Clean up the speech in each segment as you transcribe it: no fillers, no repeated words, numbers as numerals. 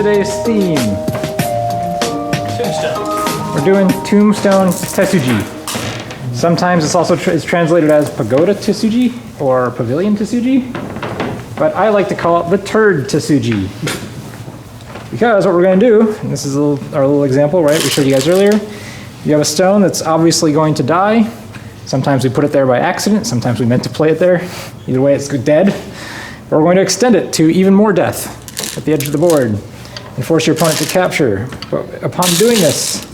today's theme? Tombstone. We're doing Tombstone Tesuji. Sometimes it's also it's translated as Pagoda Tesuji or Pavilion Tesuji, but I like to call it the Turd Tesuji. Because what we're going to do, and this is our little example, right, we showed you guys earlier, you have a stone that's obviously going to die. Sometimes we put it there by accident, sometimes we meant to play it there. Either way, it's dead. But we're going to extend it to even more death at the edge of the board and force your opponent to capture. But upon doing this,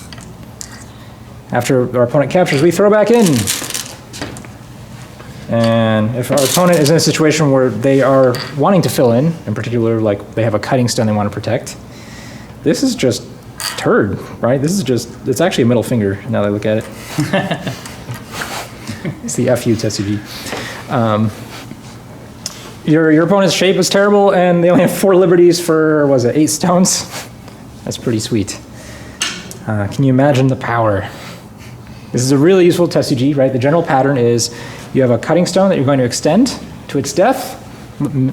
after our opponent captures, we throw back in. And if our opponent is in a situation where they are wanting to fill in particular, like they have a cutting stone they want to protect, this is just turd, right? This is just, it's actually a middle finger now that I look at it. It's the FU Tesuji. Your opponent's shape is terrible and they only have 4 liberties for, was it 8 stones? That's pretty sweet. Can you imagine the power? This is a really useful Tesuji, right? The general pattern is you have a cutting stone that you're going to extend to its depth,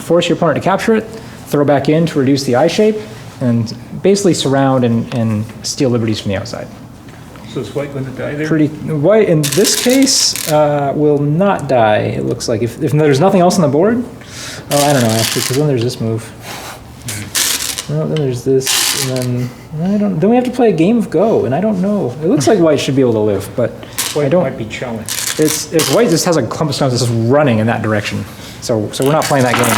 force your opponent to capture it, throw back in to reduce the eye shape, and basically surround and steal liberties from the outside. So is white going to die there? White, in this case, will not die, it looks like. If there's nothing else on the board, I don't know, actually, because then there's this move. Well, then there's this, and then then we have to play a game of Go, and I don't know. It looks like white should be able to live, but White might be challenged. It's white just has a clump of stones that's just running in that direction. So we're not playing that game.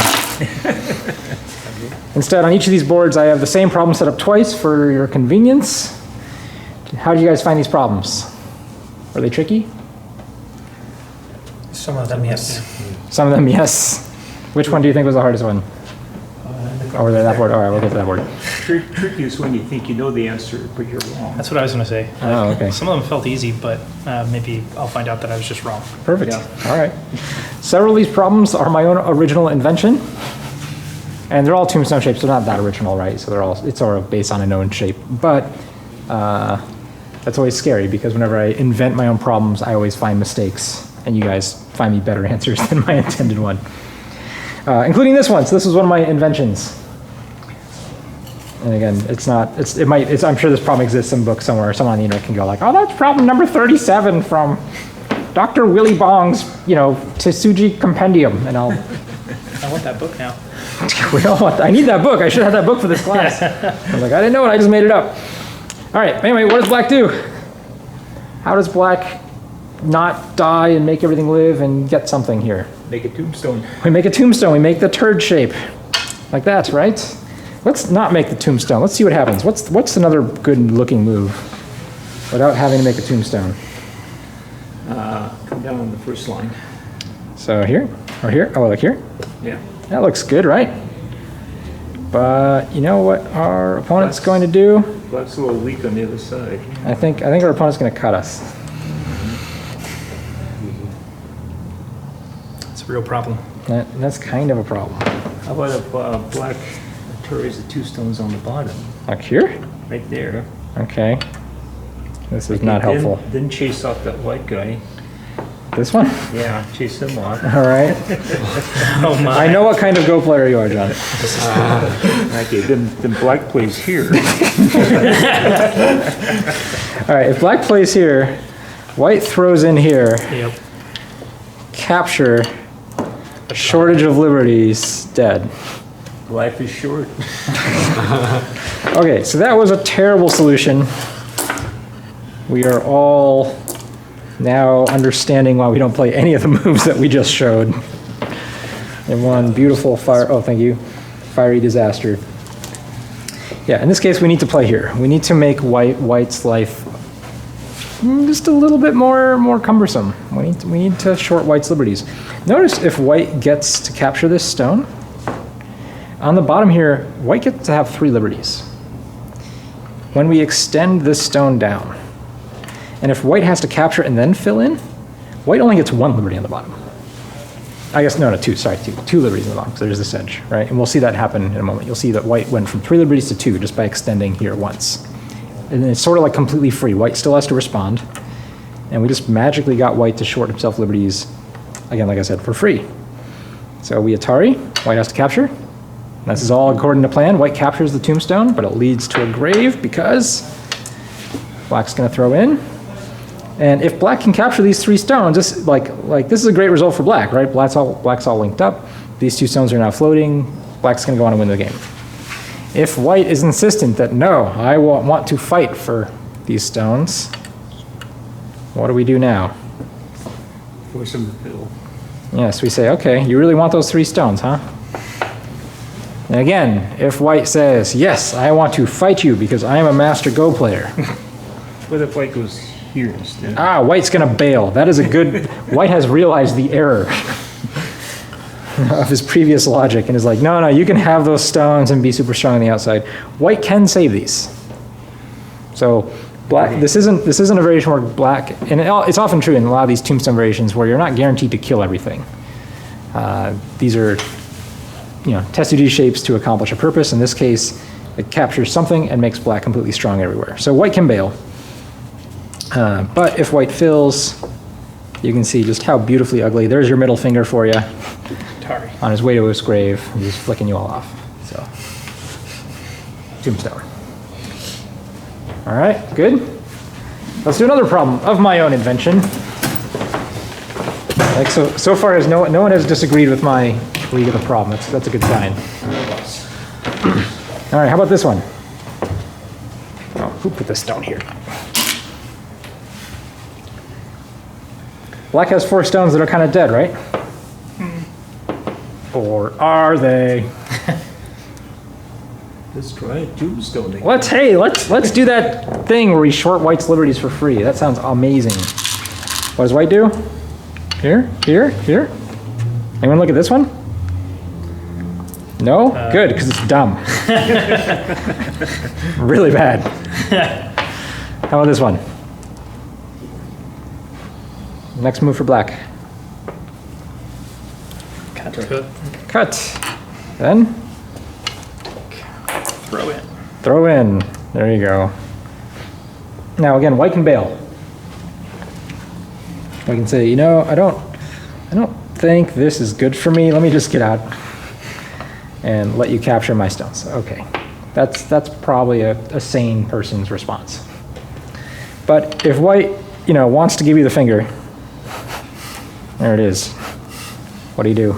Instead, on each of these boards, I have the same problem set up twice for your convenience. How do you guys find these problems? Are they tricky? Some of them, yes. Some of them, yes. Which one do you think was the hardest one? Over there, that board. All right, we'll get to that board. Tricky is when you think you know the answer, but you're wrong. That's what I was going to say. Oh, okay. Some of them felt easy, but maybe I'll find out that I was just wrong. Perfect. Yeah. All right. Several of these problems are my own original invention. And they're all tombstone shapes. They're not that original, right? So it's sort of based on a known shape. But that's always scary because whenever I invent my own problems, I always find mistakes. And you guys find me better answers than my intended one. Including this one. So this was one of my inventions. And again, I'm sure this problem exists in a book somewhere. Someone on the internet can go like, oh, that's problem number 37 from Dr. Willie Bong's, Tesuji Compendium. And I want that book now. I need that book. I should have that book for this class. I was like, I didn't know it. I just made it up. All right. Anyway, what does black do? How does black not die and make everything live and get something here? Make a tombstone. We make a tombstone. We make the turd shape. Like that, right? Let's not make the tombstone. Let's see what happens. What's another good looking move without having to make a tombstone? Come down on the first line. So here, or here? Oh, like here? Yeah. That looks good, right? But you know what our opponent's going to do? Black's a little weak on the other side. I think our opponent's going to cut us. It's a real problem. That's kind of a problem. How about if black carries the 2 stones on the bottom? Like here? Right there. Okay. This is not helpful. Then chase off that white guy. This one? Yeah, chase him off. All right. Oh my. I know what kind of Go player you are, John. Okay, then black plays here. All right, if black plays here, white throws in here. Yep. Capture. Shortage of liberties. Dead. Life is short. Okay, so that was a terrible solution. We are all now understanding why we don't play any of the moves that we just showed. In one beautiful fiery disaster. Yeah, in this case we need to play here. We need to make white's life just a little bit more cumbersome. We need to short white's liberties. Notice if white gets to capture this stone, on the bottom here, white gets to have 3 liberties. When we extend this stone down, and if white has to capture and then fill in, white only gets 1 liberty on the bottom. I guess, no, 2, sorry, 2 liberties on the bottom, so there's this edge, right? And we'll see that happen in a moment. You'll see that white went from 3 liberties to 2 just by extending here once. And then it's sort of like completely free. White still has to respond. And we just magically got white to short himself liberties, again, like I said, for free. So we Atari, white has to capture, This is all according to plan. White captures the tombstone, but it leads to a grave because black's going to throw in. And if black can capture these 3 stones, this is a great result for black, right? Black's all linked up. These 2 stones are now floating. Black's going to go on and win the game. If white is insistent that no, I want to fight for these stones, what do we do now? Force him to fill. Yes, we say, okay, you really want those 3 stones, huh? And again, if white says, yes, I want to fight you because I am a master Go player. What if white goes here instead? White's gonna bail. That is a good, white has realized the error of his previous logic and is like, no, you can have those stones and be super strong on the outside. White can save these. So black, this isn't a variation where black, and it's often true in a lot of these tombstone variations where you're not guaranteed to kill everything. These are, Tesuji shapes to accomplish a purpose. In this case, it captures something and makes black completely strong everywhere. So white can bail. But if white fills, you can see just how beautifully ugly. There's your middle finger for you. Atari. On his way to his grave, he's flicking you all off. So, tombstone. All right, good. Let's do another problem of my own invention. So far as no one has disagreed with my read of the problem. That's a good sign. All right, how about this one? Oh, who put this stone here? Black has 4 stones that are kind of dead, right? Or are they? Let's try a tombstone. Let's do that thing where we short white's liberties for free. That sounds amazing. What does white do? Here. Anyone look at this one? No? Good, because it's dumb. Really bad. How about this one? Next move for black. Cut. Then? Throw in. There you go. Now again, white can bail. I can say, I don't think this is good for me. Let me just get out and let you capture my stones. Okay, that's probably a sane person's response. But if white, wants to give you the finger, there it is. What do?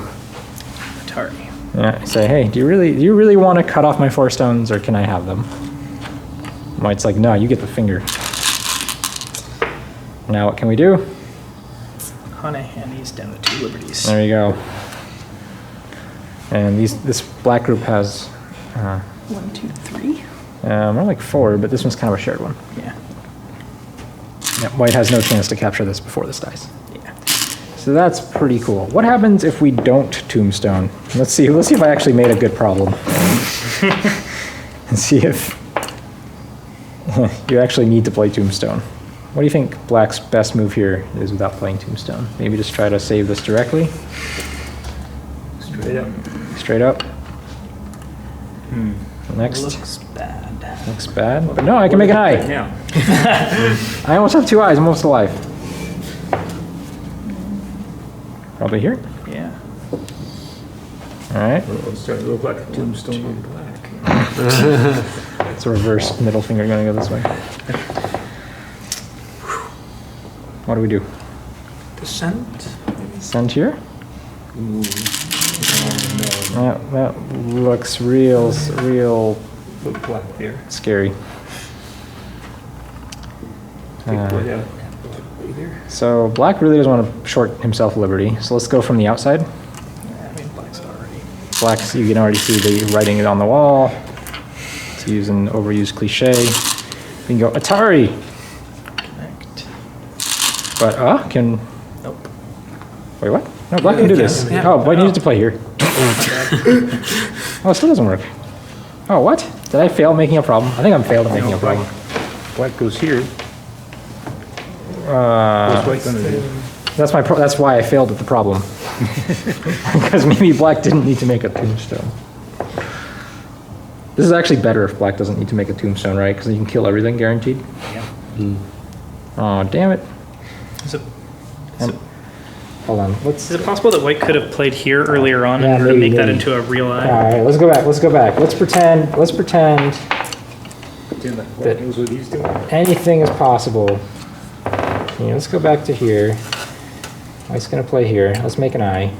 Atari. Yeah, say, hey, do you really want to cut off my 4 stones, or can I have them? White's like, no, you get the finger. Now what can we do? On a hand, he's down to 2 liberties. There you go. And this black group has 1, 2, 3. more like 4, but this one's kind of a shared one. Yeah. White has no chance to capture this before this dies. Yeah. So that's pretty cool. What happens if we don't tombstone? Let's see if I actually made a good problem. And see if you actually need to play tombstone. What do you think black's best move here is without playing tombstone? Maybe just try to save this directly? Straight up. Next. Looks bad. Looks bad. But no, I can make an eye. Yeah. I almost have 2 eyes. I'm almost alive. Probably here. Yeah. All right. It's starting to look like a tombstone on black. It's a reverse middle finger going to go this way. What do? Descent. Send here? Ooh. That looks real Look black there. scary. Take white out. So black really doesn't want to short himself liberty. So let's go from the outside. Yeah, I mean, black's already. Black's, you can already see the writing on the wall. To use an overused cliche. We can go Atari. Connect. But, can... Nope. Wait, what? No, black can do this. Yeah. Oh, white needed to play here. Oh, it still doesn't work. Oh, what? Did I fail making a problem? I think I'm failed at making a problem. Black goes here. Uh, What's white gonna do? that's why I failed at the problem. Because maybe black didn't need to make a tombstone. This is actually better if black doesn't need to make a tombstone, right? Because you can kill everything guaranteed. Yeah. Oh, damn it. So, Hold on. Let's. Is it possible that white could have played here earlier on Yeah, in order to maybe, make that maybe. into a real eye? All right, let's go back. Let's go back. Let's pretend. Then the black knows what he's doing. Anything is possible. Yeah, let's go back to here. White's gonna play here. Let's make an eye.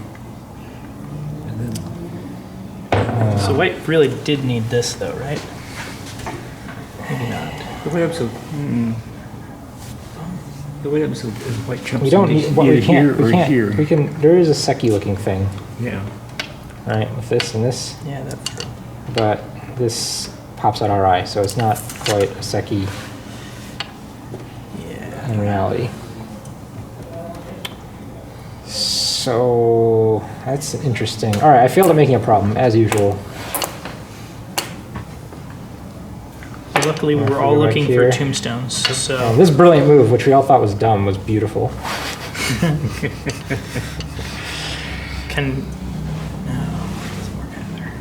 So white really did need this though, right? Maybe not. The way I'm so. The way I'm so. White jumps We don't in need. Well, we either can't. here We or can't. here. We can. There is a Seki looking thing. Yeah. All right, with this and this, Yeah, that's true. but this pops out our eye, so it's not quite a Seki Yeah. in reality. So that's interesting. All right, I failed at making a problem as usual. Luckily, we were all Right looking here. for tombstones, so This brilliant move, which we all thought was dumb, was beautiful. can. No, it doesn't work either.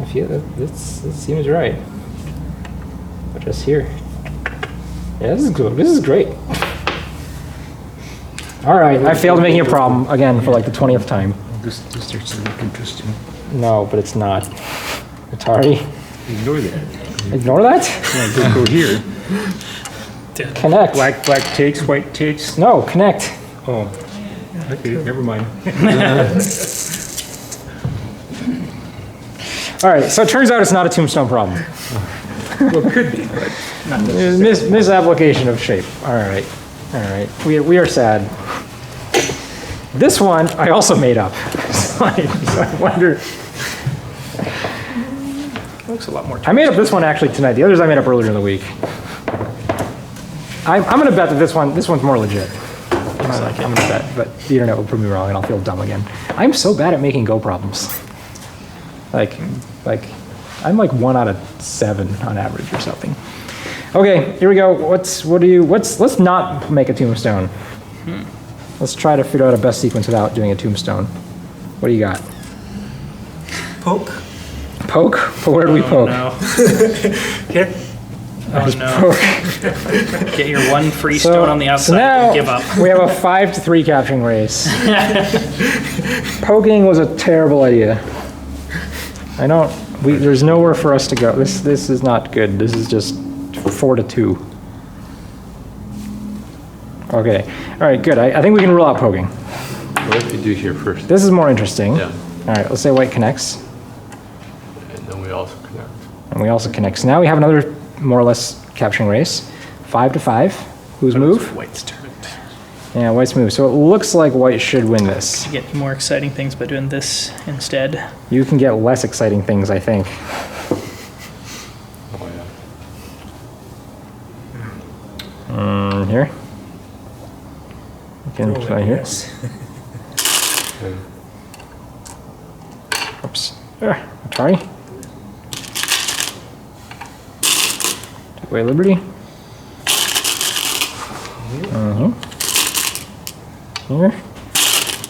I feel that this seems right. But just here. Yeah, this is good. This is great. All right, I failed making a problem again for like the 20th time. This starts to look interesting. No, but it's not. Atari, Ignore that. ignore that. Yeah, go here. Connect. Black takes, white takes. No, connect. Oh. Okay, never mind. All right, so it turns out it's not a tombstone problem. Well, it could be, but not Misapplication of shape. All right, all right. We are sad. This one I also made up. So I wonder. Looks a lot more. I made up this one actually tonight. The others I made up earlier in the week. I'm going to bet that this one's more legit. I'm going to bet, but the internet will prove me wrong and I'll feel dumb again. I'm so bad at making Go problems. Like I'm like 1 out of 7 on average or something. Okay, here we go. Let's not make a tombstone. Let's try to figure out a best sequence without doing a tombstone. What do you got? Poke. Poke? But where do we poke? No. Here. Oh no. Poke. Get your one free stone on the outside so now and give up. we have a 5-3 capturing race. Poking was a terrible idea. There's nowhere for us to go. This is not good. This is just 4-2. Okay. All right, good. I think we can rule out poking. What if we do here first? This is more interesting. Yeah. All right, let's say white connects. And then we also connect. And we also connect. So now we have another more or less capturing race. 5-5. Whose move? White's turn. Yeah, white's move. So it looks like white should win this. To get more exciting things by doing this instead. You can get less exciting things, I think. Oh, yeah. Here. You can play here. Okay. Oops. Atari. Take away Liberty. Here.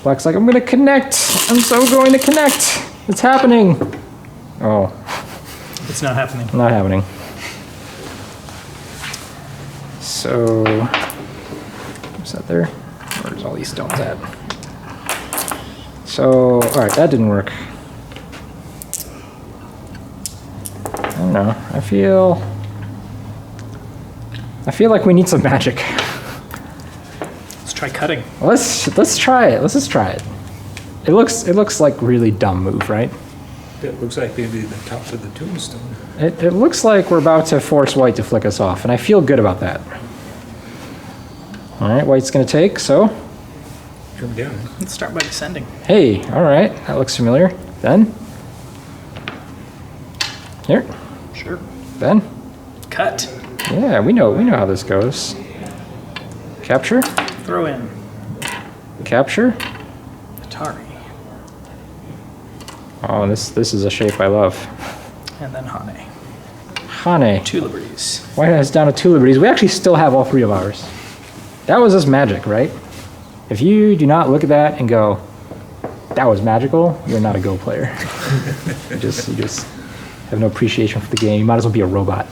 Black's like, I'm gonna connect. I'm so going to connect. It's happening. Oh, It's not happening. not happening. So, what's that there? Where's all these stones at? So, all right, that didn't work. I don't know. I feel like we need some magic. Let's try cutting. Let's try it. Let's just try it. It looks like really dumb move, right? That looks like maybe the top of the tombstone. It looks like we're about to force white to flick us off, and I feel good about that. All right, white's gonna take, so. Come down. Let's start by descending. Hey, all right, that looks familiar. Then. Here, Sure. then. Cut. Yeah, we know how this goes. Capture, Throw in. capture. Atari. Oh, this is a shape I love. And then Hane. Hane. 2 liberties. White has down to 2 liberties. We actually still have all 3 of ours. That was just magic, right? If you do not look at that and go, that was magical, you're not a Go player. you just have no appreciation for the game. You might as well be a robot.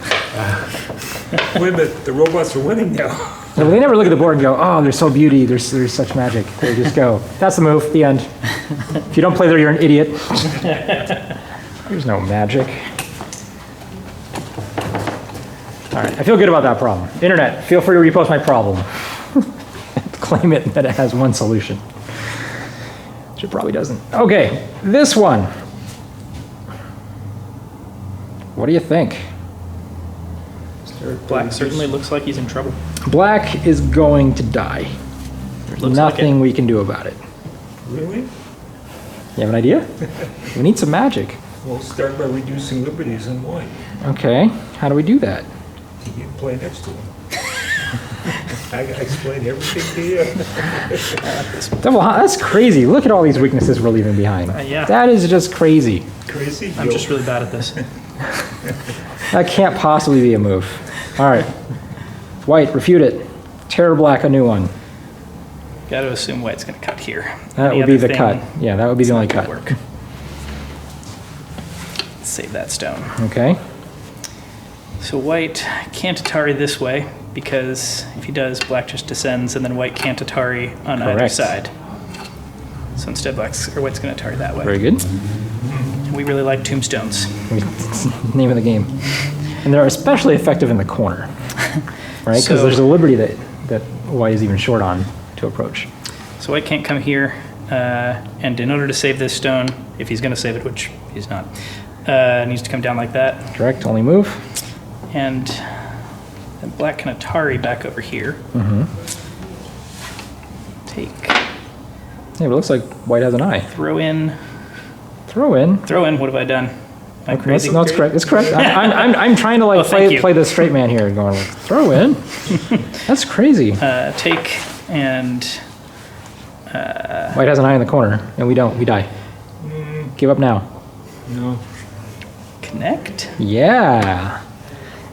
Wait a minute, the robots are winning now. No, but they never look at the board and go, oh, they're so beauty, there's such magic. They just go, that's the move, the end. If you don't play there, you're an idiot. There's no magic. All right, I feel good about that problem. Internet, feel free to repost my problem. Claim it that it has one solution. Which it probably doesn't. Okay, this one. What do you think? Black certainly looks like he's in trouble. Black is going to die. There's Looks nothing like we can do about it. Really? You have an idea? We need some magic. We'll start by reducing liberties in white. Okay, how do we do that? You play next to him. I explained everything to you. Double, that's crazy. Look at all these weaknesses we're leaving behind. Yeah. That is just crazy. Crazy? I'm just really bad at this. That can't possibly be a move. All right. White, refute it. Terror black, a new one. Got to assume white's going to cut here. That Any would be other the thing, cut. Yeah, that would be the only not cut. gonna work. Save that stone. Okay. So white can't Atari this way, because if he does, black just descends, and then white can't Atari on either Correct. side. So instead, white's going to Atari that way. Very good. And we really like tombstones. Name of the game. And they're especially effective in the corner, right? Because So- there's a liberty that white is even short on to approach. So white can't come here, and in order to save this stone, if he's going to save it, which he's not, needs to come down like that. Correct, only move. And then black can Atari back over here. Take, Yeah, but it looks like white has an eye. throw in. Throw in. What have I done? Am I crazy? No, it's correct. It's correct. I'm trying to like Oh, thank you. play the straight man here, going like, throw in. That's crazy. Take and White has an eye in the corner, and we don't. We die. Give up now. No. connect. Yeah.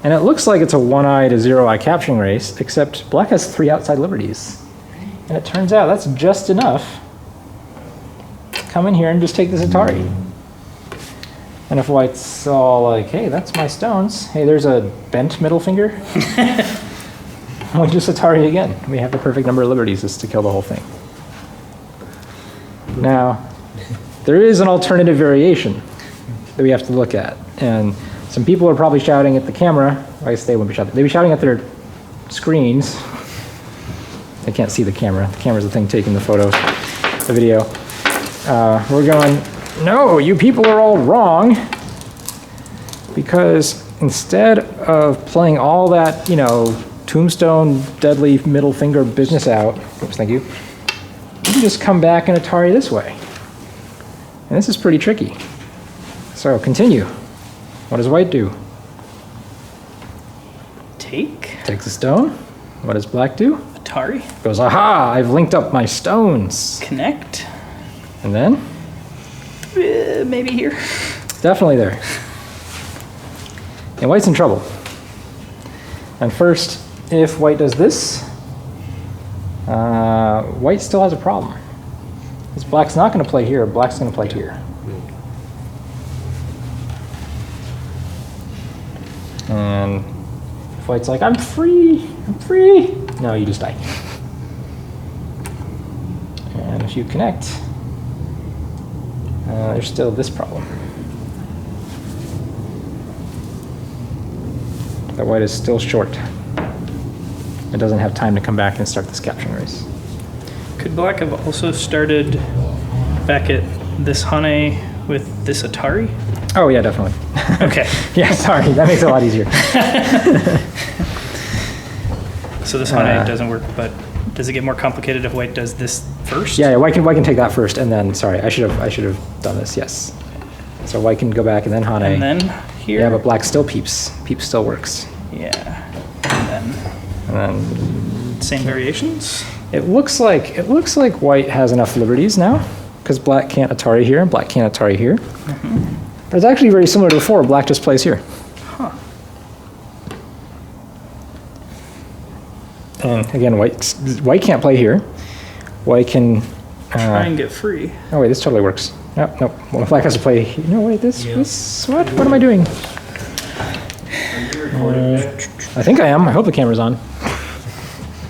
And it looks like it's a 1-eye to 0-eye capturing race, except black has 3 outside liberties. And it turns out that's just enough. Come in here and just take this Atari. And if white's all like, hey, that's my stones. Hey, there's a bent middle finger. We just Atari again. We have the perfect number of liberties just to kill the whole thing. Now, there is an alternative variation that we have to look at. And some people are probably shouting at the camera. I guess they wouldn't be shouting. They'd be shouting at their screens. They can't see the camera. The camera's the thing taking the photo, the video. We're going, no, you people are all wrong. Because instead of playing all that, Tombstone, deadly middle finger business out, oops, thank you, you can just come back and Atari this way. And this is pretty tricky. So continue. What does white do? Take. Takes a stone. What does black do? Atari. Goes, aha, I've linked up my stones. Connect. And then? Maybe here. Definitely there. And white's in trouble. And first, if white does this, white still has a problem. Because black's not going to play here, black's going to play here. And if white's like, I'm free, no, you just die. And if you connect, there's still this problem. That white is still short. It doesn't have time to come back and start this capturing race. Could black have also started back at this Hane with this Atari? Oh yeah, definitely. Okay. Yeah, sorry, that makes it a lot easier. So this Hane doesn't work, but does it get more complicated if white does this first? Yeah, white can take that first, and then sorry, I should have done this. Yes. So white can go back and then Hane. And then here? Yeah, but black still peeps. Peeps still works. Yeah. And And then same variations? it looks like white has enough liberties now, because black can't Atari here and black can't Atari here. But it's actually very similar to before. Black just plays here. Huh. And again, white can't play here. White can. Try and get free. Oh wait, this totally works. Nope, nope. Well, black has to play. No wait, this. What? What am I doing? I think I am. I hope the camera's on.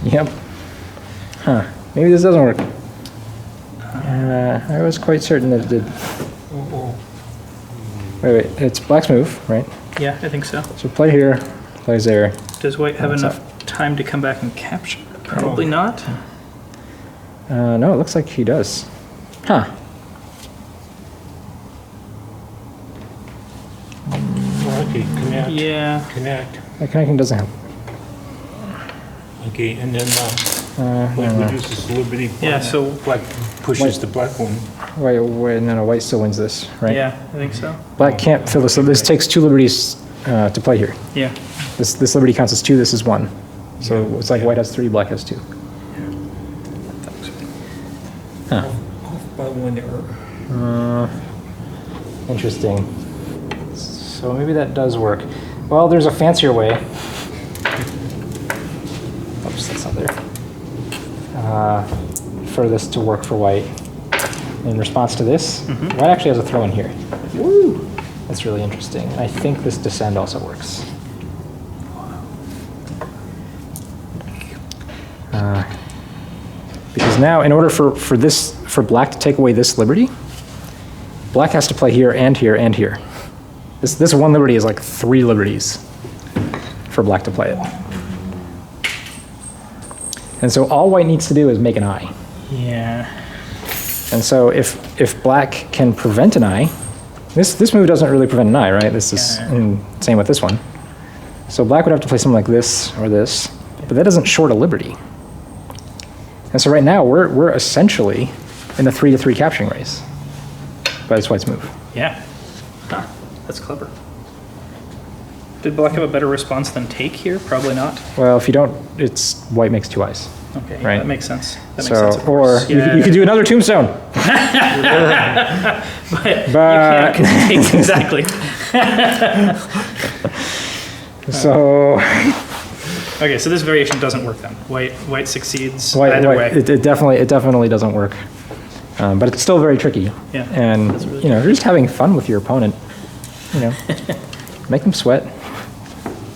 Yep. Huh. Maybe this doesn't work. I was quite certain that it did. Wait. It's black's move, right? Yeah, I think so. So play here, plays there. Does white have What's enough time to come back and capture? Probably not. No, it looks like he does. Huh. Okay, connect. Yeah. Connect. That connecting doesn't help. Okay, and then No, black no. reduces the liberty. Yeah, so Black pushes the black one. Wait, no, white still wins this, right? yeah, I think so. Black can't fill this. So this takes 2 liberties to play here. Yeah. This liberty counts as 2. This is 1. So Yeah, it's like yeah. white has 3, black has 2. Huh. Off by 1 error. Interesting. So maybe that does work. Well, there's a fancier way. Oops, that's not there. For this to work for white. In response to this, white actually has a throw in here. Woo! That's really interesting. I think this descend also works. Because now, in order for black to take away this liberty, black has to play here and here and here. This 1 liberty is like 3 liberties for black to play it. And so all white needs to do is make an eye. Yeah. And so if black can prevent an eye, this move doesn't really prevent an eye, right? This is same with this one. So black would have to play something like this or this, but that doesn't short a liberty. And so right now we're essentially in a 3-to-3 capturing race by this white's move. Yeah. Huh. That's clever. Did black have a better response than take here? Probably not. Well, if you don't, it's white makes 2 eyes. Okay, yeah, Right. that makes sense. That makes So, sense. Of or course. you could do another tombstone. But you can't 'cause it takes exactly. So Okay, so this variation doesn't work then. White succeeds white, either way. it definitely doesn't work. But it's still very tricky. Yeah, And that's really if you're just having fun with your opponent, make them sweat.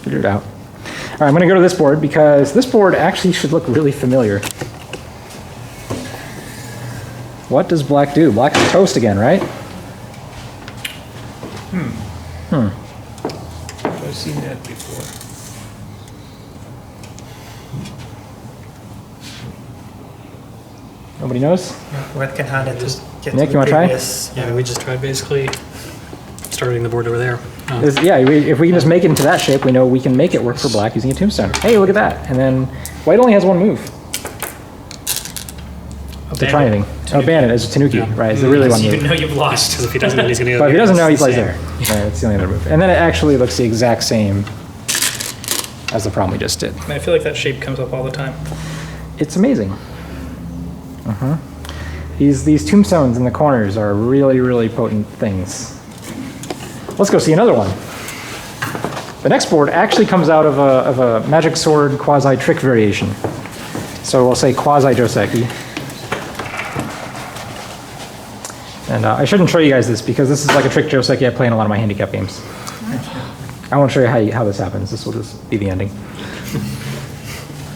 Figure it out. All right, I'm going to go to this board because this board actually should look really familiar. What does black do? Black's toast again, right? I've seen that before. Nobody knows? What can hand it just get Nick, to you wanna try? Yeah, we just tried basically starting the board over there. If we can just make it into that shape, we know we can make it work for black using a tombstone. Hey, look at that. And then white only has 1 move to try anything. Abandon is a Tanuki, right? It's the really one You move. know you've lost. Because if he doesn't know, he's going to But if he doesn't know, he plays there. Right, that's the only other move. And then it actually looks the exact same as the problem we just did. I feel like that shape comes up all the time. It's amazing. These tombstones in the corners are really, really potent things. Let's go see another one. The next board actually comes out of a magic sword quasi-trick variation. So we'll say Quasi-joseki. And I shouldn't show you guys this because this is like a trick joseki I play in a lot of my handicap games. I won't show you how this happens. This will just be the ending.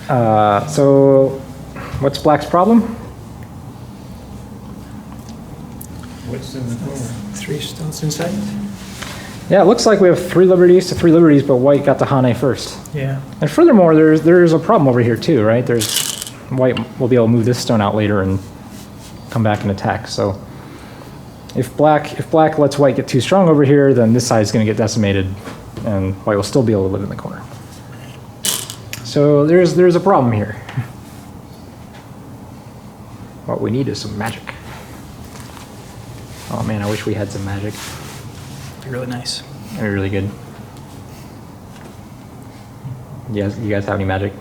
So what's black's problem? What's in the corner? 3 stones inside. Yeah, it looks like we have 3 liberties to 3 liberties, but white got to Hane first. Yeah. And furthermore, there's a problem over here too, right? White will be able to move this stone out later and come back and attack. So if black lets white get too strong over here, then this side is going to get decimated, and white will still be able to live in the corner. So there's a problem here. What we need is some magic. Oh man, I wish we had some magic. Be really nice. That'd be really good. You guys have any magic?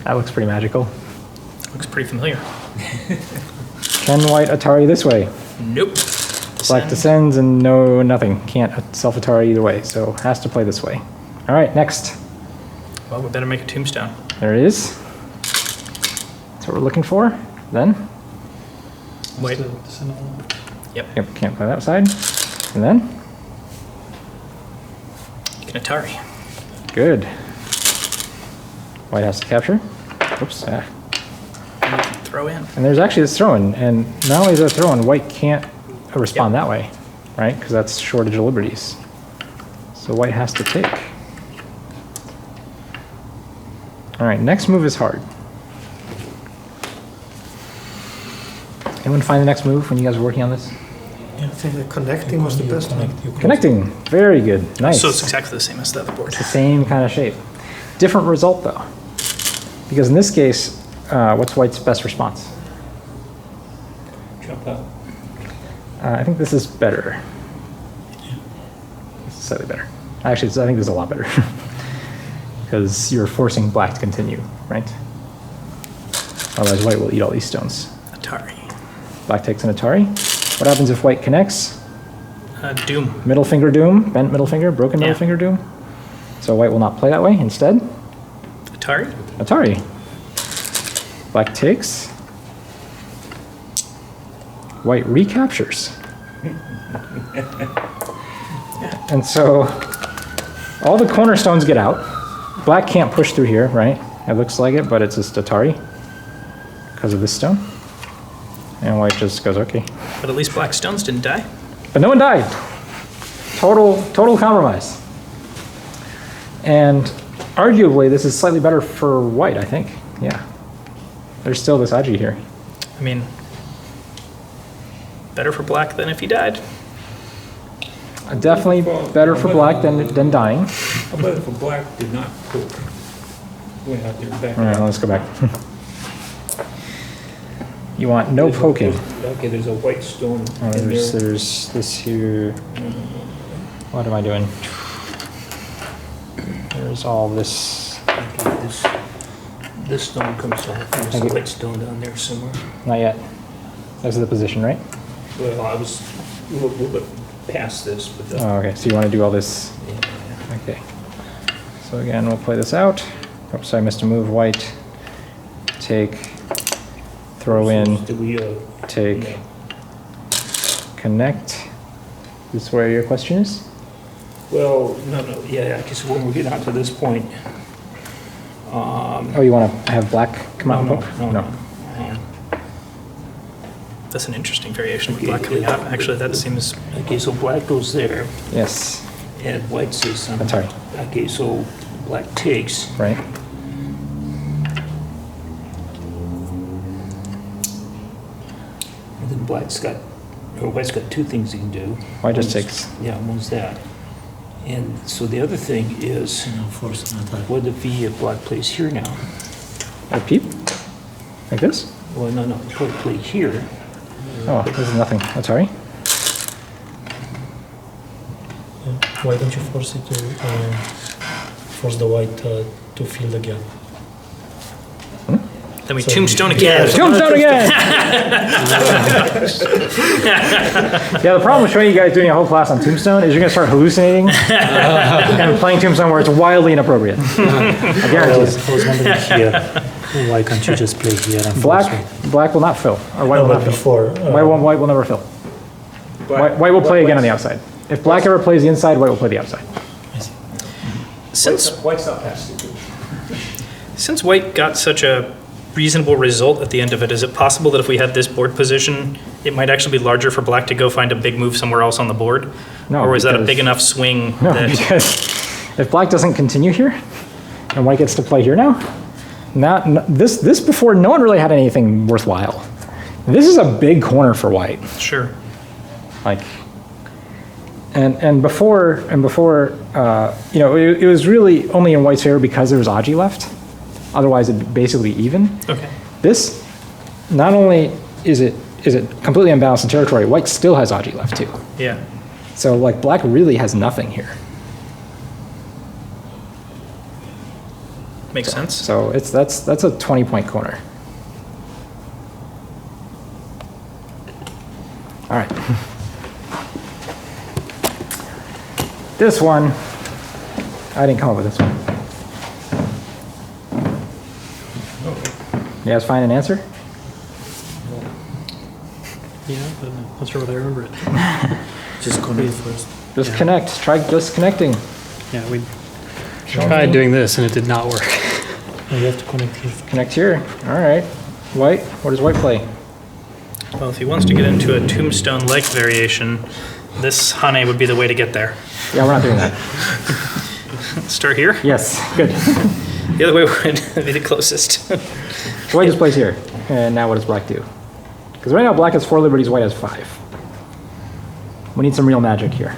That looks pretty magical. Looks pretty familiar. Can white Atari this way? Nope. Black descends and no, nothing. Can't self-Atari either way, so has to play this way. All right, next. Well, we better make a tombstone. There it is. That's what we're looking for, then. White. Yep. Yep, can't play that side. And then, You can Atari. good. White has to capture. Oops. You can throw in. And there's actually this throw-in, and not only is there a throw-in, white can't respond that way, right? Because that's shortage of liberties. So white has to take. All right, next move is hard. Anyone find the next move when you guys were working on this? I think the connecting was the best one. Connecting, very good, nice. So it's exactly the same as the other board. The same kind of shape. Different result though. Because in this case, what's white's best response? Jump out. I think this is better. This is slightly better. Actually, I think this is a lot better. Because you're forcing black to continue, right? Otherwise, white will eat all these stones. Atari. Black takes an Atari. What happens if white connects? Doom. Middle finger doom, bent middle finger, broken middle Yeah. finger doom. So white will not play that way. Instead, Atari. Atari. Black takes. White recaptures. And so all the cornerstones get out. Black can't push through here, right? It looks like it, but it's just Atari because of this stone. And white just goes, okay. But at least black stones didn't die. But no one died. Total compromise. And arguably, this is slightly better for white, I think. Yeah. There's still this Aji here. I mean, better for black than if he died. Definitely better for black than dying. How about if a black did not poke? Went out there back. All right, let's go back. You want no poking. Okay, there's a white stone Oh, in there's there. this here. What am I doing? There's all this. Okay, this stone comes off. There's Thank a you. white stone down there somewhere. Not yet. This is the position, right? Well, I was a little bit past this, but Oh, okay. So you want to do all this? yeah. Okay. So again, we'll play this out. Oops, I missed a move. White. Take. Throw in. Do we, Take. yeah. Connect. This is where your question is? Well, no, yeah, I guess when we get out to this point, Oh, you want to have black come out and poke? no. That's an interesting variation with black coming out. Actually, that seems... Okay, so black goes there, Yes. and white says something. That's right. Okay, so black takes, Right. and then white's got two things he can do. White just One's- takes. Yeah, one's that. And so the other thing is, Force an attack. what if black plays here now? A peep? Like this? Well, no, black play here. Oh, this is nothing. That's all right. Why don't you force it to force the white to fill the gap? Then we So- tombstone again. Tombstone again! Yeah, the problem with showing you guys doing a whole class on Tombstone is you're going to start hallucinating and playing Tombstone where it's wildly inappropriate. I guarantee it. I was wondering here, why can't you just play here and force it? Black will not fill, or white No, will but not fill. before. White will never fill. White will play again on the outside. If black ever plays the inside, white will play the outside. White's not past it. Since white got such a reasonable result at the end of it, is it possible that if we had this board position, it might actually be larger for black to go find a big move somewhere else on the board? No, Or is that a because- big enough swing No, that... because if black doesn't continue here, and white gets to play here now, this before, no one really had anything worthwhile. This is a big corner for white. Sure. Like, and before, you know, it was really only in white's favor because there was Aji left. Otherwise, it'd basically even. Okay. This, not only is it completely unbalanced in territory, white still has Aji left too. Yeah. So like black really has nothing here. Makes sense. So that's a 20-point corner. All right. This one, I didn't come up with this one. You guys find an answer? Yeah, but I'm not sure what I remember it. Just connect first. Just Yeah. connect. Try disconnecting. Yeah, we tried doing this and it did not work. Now you have to connect here. Connect here. All right. White. What does white play? Well, if he wants to get into a Tombstone-like variation, this Hane would be the way to get there. Yeah, we're not doing that. Start here. Yes. Good. The other way would be the closest. So white just plays here. And now what does black do? Because right now black has 4 liberties, white has 5. We need some real magic here.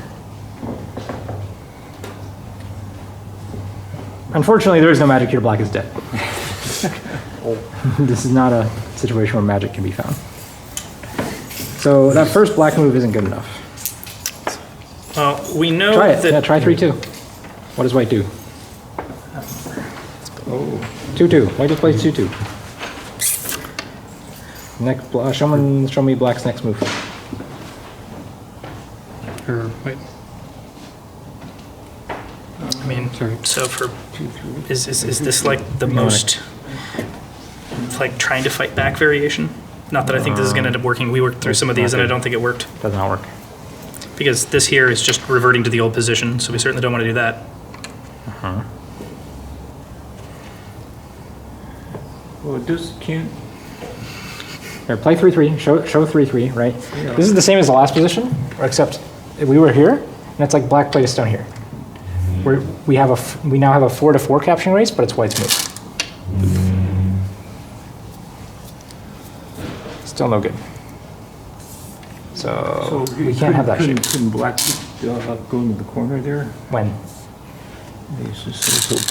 Unfortunately, there is no magic here. Black is dead. This is not a situation where magic can be found. So that first black move isn't good enough. Well, we know Try it. that Yeah, try 3-2. What does white do? Oh, 2-2. White just plays 2-2. Next, show me black's next move. Or wait, I mean, Sorry. so for is this like the most like trying to fight back variation? Not that I think this is going to end up working. We worked through some of these and I don't think it worked Does not work. because this here is just reverting to the old position. So we certainly don't want to do that. Well, this can't, Here, play 3-3. Show 3-3, right? Yeah. This is the same as the last position, except we were here, and it's like black played a stone here. We now have a 4-4 capturing race, but it's white's move. Still no good. So we can't have that shape. Couldn't black go into the corner there? When? So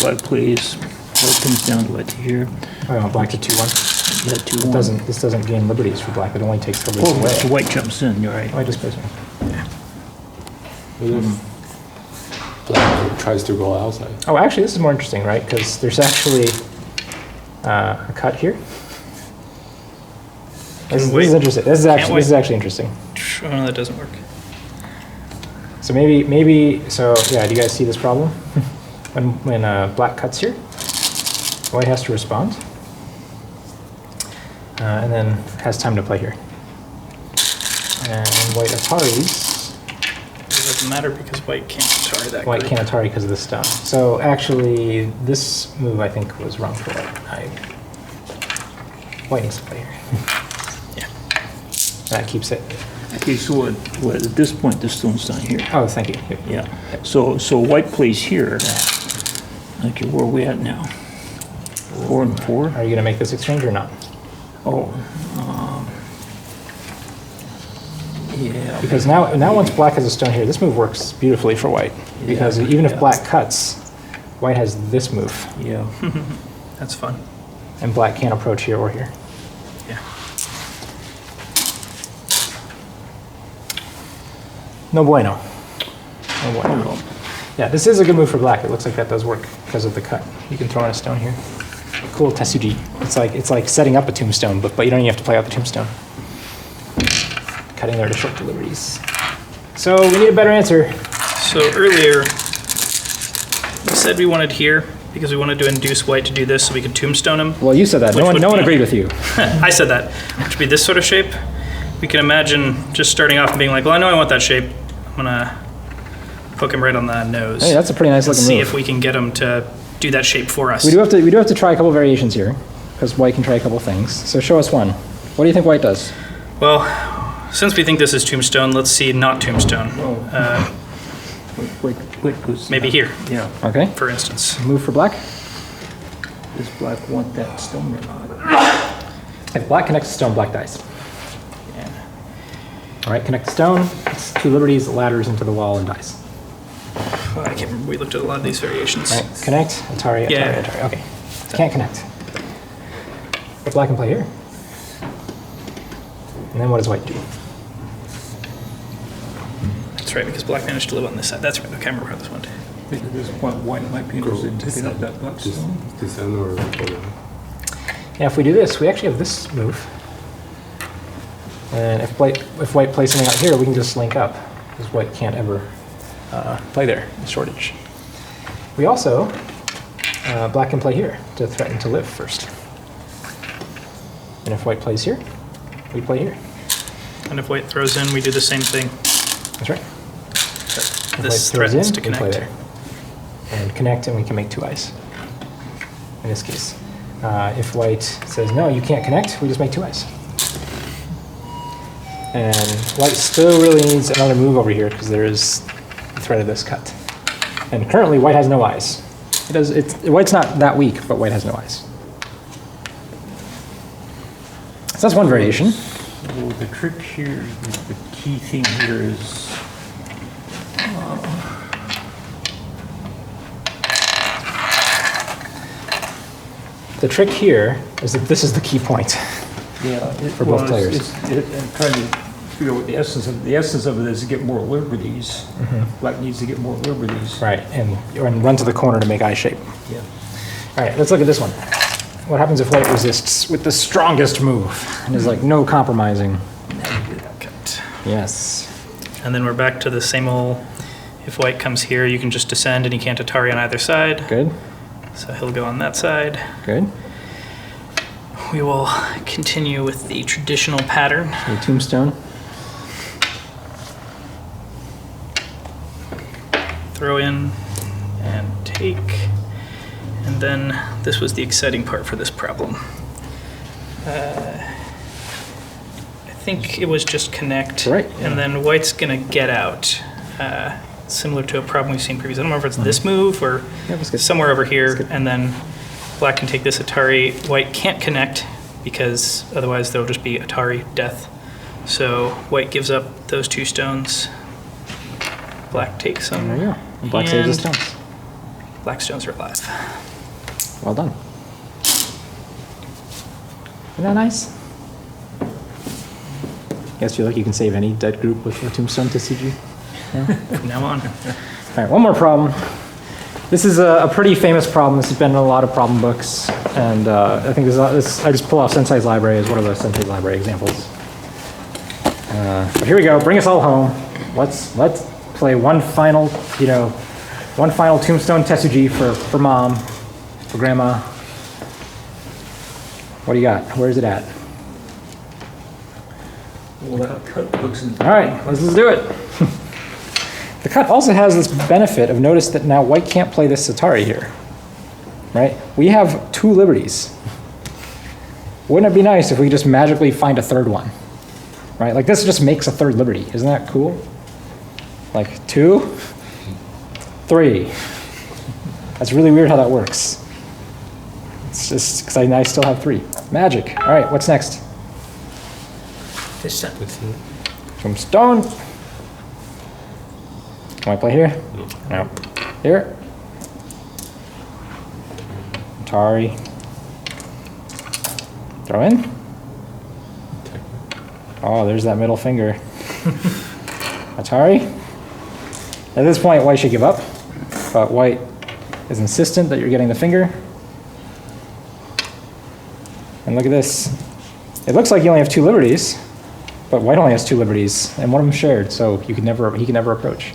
black plays, white comes down to what, here? Oh, no, black to 2-1. Yeah, 2-1. This doesn't gain liberties for black. It only takes liberties Oh, so away. white jumps in, you're right. White just plays one. What if black tries to go outside? Oh, actually, this is more interesting, right? Because there's actually a cut here. This is interesting. This is actually interesting. Oh, no, that doesn't work. So maybe. So yeah, do you guys see this problem? when black cuts here, white has to respond, and then has time to play here. And white Ataris. It doesn't matter because white can't Atari that White group. can't Atari because of the stone. So actually, this move I think was wrong for white. White needs to play here. Yeah. That keeps it. Okay, so at this point, the stone's down here. Oh, thank you. Yeah, so white plays here. Okay, where are we at now? 4 and 4? Are you going to make this exchange or not? Oh, yeah. Because now once black has a stone here, this move works beautifully for white. Because even if black cuts, white has this move, Yeah. That's fun. and black can't approach here or here. Yeah. No bueno. No bueno. Yeah, this is a good move for black. It looks like that does work because of the cut. You can throw in a stone here. Cool Tesuji. It's like setting up a tombstone, but you don't even have to play out the tombstone. Cutting there to short deliveries. So we need a better answer. So earlier, we said we wanted here because we wanted to induce white to do this so we could tombstone him. Well, you said that. Which would No one be- agreed with you. I said that, which would be this sort of shape. We can imagine just starting off and being like, well, I know I want that shape. I'm gonna poke him right on the nose. Hey, that's a pretty nice and looking see move. if we can get him to do that shape for us. We do have to try a couple variations here, because white can try a couple things. So show us one. What do you think white does? Well, since we think this is tombstone, let's see not tombstone. Wait, goes. Maybe here, Yeah, Okay. for instance. Move for black. does black want that stone or not? If black connects the stone, black dies. All right, connect the stone. It's 2 liberties, ladders into the wall, and dies. I can't remember. We looked at a lot of these variations. All right, connect, Atari, Atari, Yeah. Atari. Okay, can't connect. But black can play here. And then what does white do? That's right, because black managed to live on this side. That's right. I can't remember how this went. I think at this point, white might be interested in picking up that black Just stone. descend or go down? Yeah, if we do this, we actually have this move. And if white plays something out here, we can just link up, because white can't ever play there, the shortage. We also, black can play here to threaten to live first. And if white plays here, we play here. And if white throws in, we do the same thing. That's right. This White throws threatens in, to we play connect. there. And connect, and we can make 2 eyes. In this case. If white says, no, you can't connect, we just make 2 eyes. And white still really needs another move over here because there is the threat of this cut. And currently, white has no eyes. White's not that weak, but white has no eyes. So that's one variation. Well, the trick here, the key thing here is, The trick here is that this is the key point. For both players. I'm trying to figure out what the essence of it is to get more liberties. Black needs to get more liberties. Right, and run to the corner to make eye shape. Yeah. All right, let's look at this one. What happens if white resists with the strongest move? And there's like no compromising. Cut. Yes. And then we're back to the same old, if white comes here, you can just descend and he can't Atari on either side. Good, So he'll go on that side. good. We will continue with the traditional pattern. A tombstone. Throw in and take. And then this was the exciting part for this problem. I think it was just connect. Right. And then white's gonna get out. Similar to a problem we've seen previously. I don't know if it's this move or Yeah, that's good. somewhere over here. good. And then black can take this Atari. White can't connect because otherwise there'll just be Atari death. So white gives up those 2 stones. Black takes them. There you go. And black saves the And stones. Black stones are alive. Well done. Isn't that nice? You guys feel like you can save any dead group with a tombstone Tesuji? From now on. All right, one more problem. This is a pretty famous problem. This has been in a lot of problem books, and I think I just pull off Sensei's library as one of the Sensei's library examples. But here we go. Bring us all home. Let's play one final tombstone Tesuji for mom, for grandma. What do you got? Where's it at? Well, that cut looks in. All right, let's do it. The cut also has this benefit of notice that now white can't play this Atari here, right? We have 2 liberties. Wouldn't it be nice if we just magically find a 3rd one, right? Like this just makes a 3rd liberty. Isn't that cool? Like 2, 3. That's really weird how that works. It's just because I still have 3. Magic. All right, what's next? Tombstone. Can I play here? No. Here. Atari. Throw in. Oh, there's that middle finger. Atari. At this point, white should give up, but white is insistent that you're getting the finger. And look at this. It looks like you only have 2 liberties, but white only has 2 liberties, and one of them shared, so he can never approach.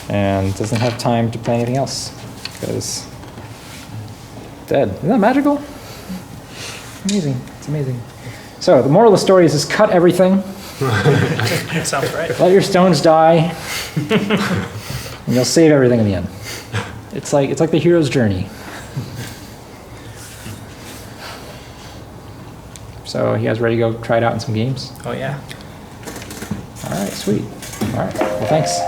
And doesn't have time to play anything else because dead. Isn't that magical? Amazing. It's amazing. So the moral of the story is just cut everything. That sounds right. Let your stones die, and you'll save everything in the end. It's like the hero's journey. So you guys ready to go try it out in some games? Oh yeah. All right, sweet. All right, well, thanks.